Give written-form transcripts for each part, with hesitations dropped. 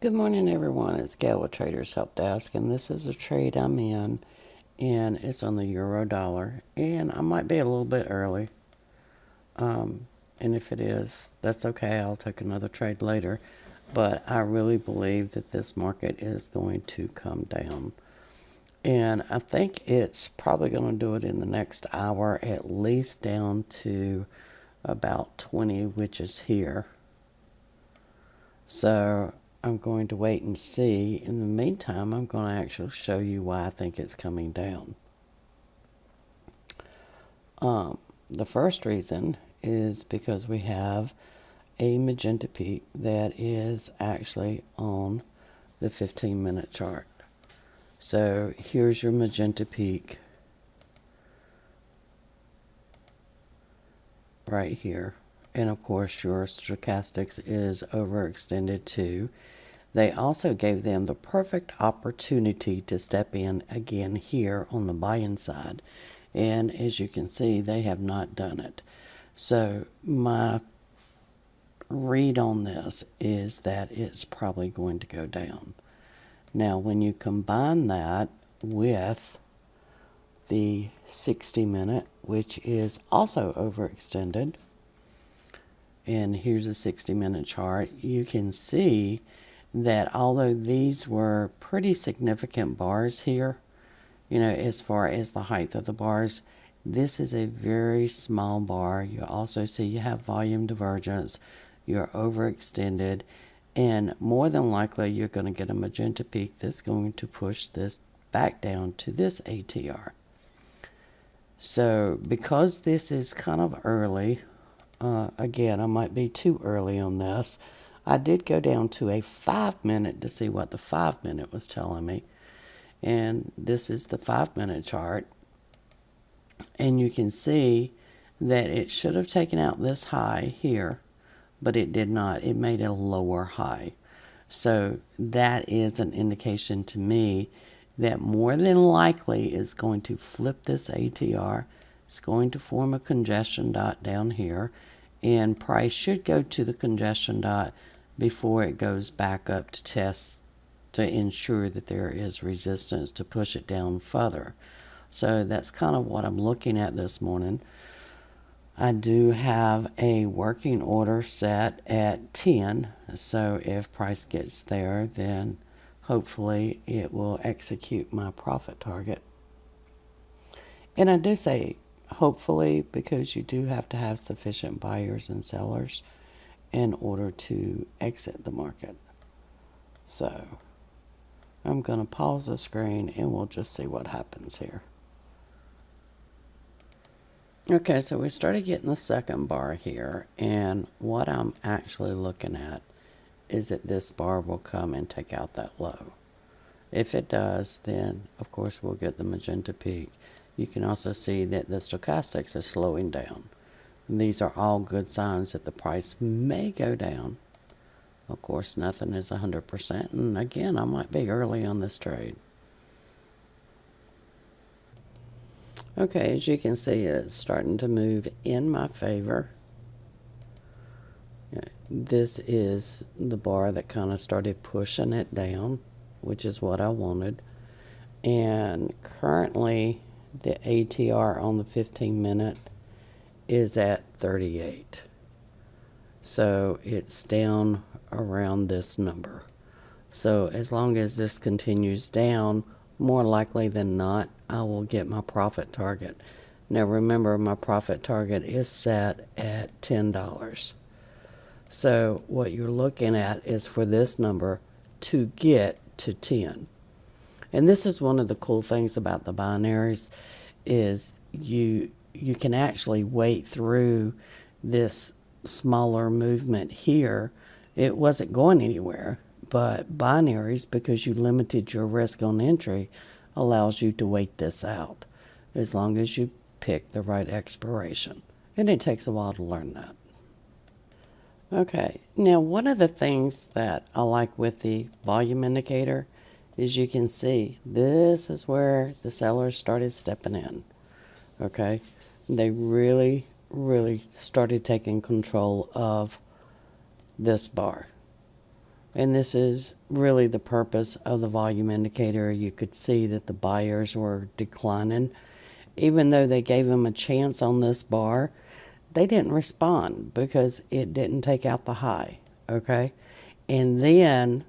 Good morning, everyone. It's Gail with TradersHelpDesk, and this is a trade I'm in, and it's on the euro dollar, and I might be a little bit early, and if it is, that's okay. I'll take another trade later, but I really believe that this market is going to come down, and I think it's probably going to do it in the next hour, at least down to about 20, which is here. So I'm going to wait and see. In the meantime, I'm going to actually show you why I think it's coming down. The first reason is because we have a magenta peak that is actually on the 15-minute chart. So here's your magenta peak right here. And of course, your stochastics is overextended too. They also gave them the perfect opportunity to step in again here on the buy-in side. And as you can see, they have not done it. So my read on this is that it's probably going to go down. Now, when you combine that with the 60-minute, which is also overextended, and here's a 60-minute chart, you can see that although these were pretty significant bars here, as far as the height of the bars, this is a very small bar. You also see you have volume divergence, you're overextended, and more than likely you're going to get a magenta peak that's going to push this back down to this ATR. So because this is kind of early, again, I might be too early on this. I did go down to a 5-minute to see what the 5-minute was telling me. And this is the 5-minute chart. And you can see that it should have taken out this high here, but it did not. It made a lower high. So that is an indication to me that more than likely it's going to flip this ATR. It's going to form a congestion dot down here, and price should go to the congestion dot before it goes back up to test to ensure that there is resistance to push it down further. So that's kind of what I'm looking at this morning. I do have a working order set at 10, so if price gets there, then hopefully it will execute my profit target. And I do say hopefully because you do have to have sufficient buyers and sellers in order to exit the market. So I'm going to pause the screen and we'll just see what happens here. Okay, so we started getting the second bar here, and what I'm actually looking at is that this bar will come and take out that low. If it does, then of course we'll get the magenta peak. You can also see that the stochastics is slowing down. And these are all good signs that the price may go down. Of course, nothing is 100%, and again, I might be early on this trade. Okay, as you can see, it's starting to move in my favor. This is the bar that kind of started pushing it down, which is what I wanted. And currently, the ATR on the 15-minute is at 38. So it's down around this number. So as long as this continues down, more likely than not, I will get my profit target. Now remember, my profit target is set at $10. So what you're looking at is for this number to get to 10. And this is one of the cool things about the binaries is you can actually wait through this smaller movement here. It wasn't going anywhere, but binaries, because you limited your risk on entry, allows you to wait this out as long as you pick the right expiration. And it takes a while to learn that. Okay, now one of the things that I like with the volume indicator is you can see this is where the sellers started stepping in. Okay, they really started taking control of this bar. And this is really the purpose of the volume indicator. You could see that the buyers were declining. Even though they gave them a chance on this bar, they didn't respond because it didn't take out the high, okay? And then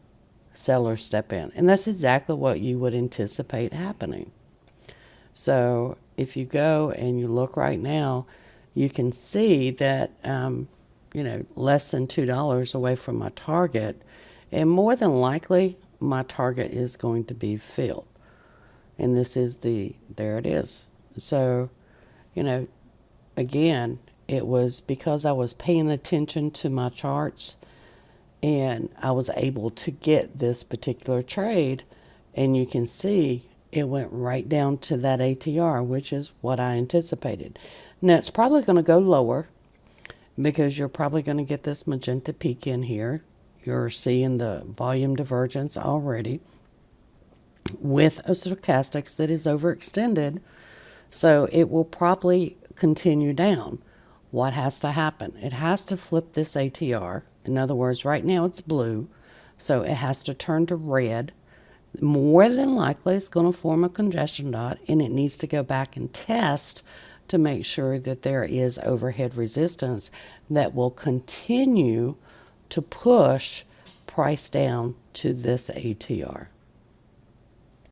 sellers step in. And that's exactly what you would anticipate happening. So if you go and you look right now, you can see that, less than $2 away from my target. And more than likely, my target is going to be filled. And this is there it is. So, again, it was because I was paying attention to my charts and I was able to get this particular trade. And you can see it went right down to that ATR, which is what I anticipated. Now, it's probably going to go lower because you're probably going to get this magenta peak in here. You're seeing the volume divergence already with a stochastics that is overextended. So it will probably continue down. What has to happen? It has to flip this ATR. In other words, right now it's blue, so it has to turn to red. More than likely, it's going to form a congestion dot, and it needs to go back and test to make sure that there is overhead resistance that will continue to push price down to this ATR.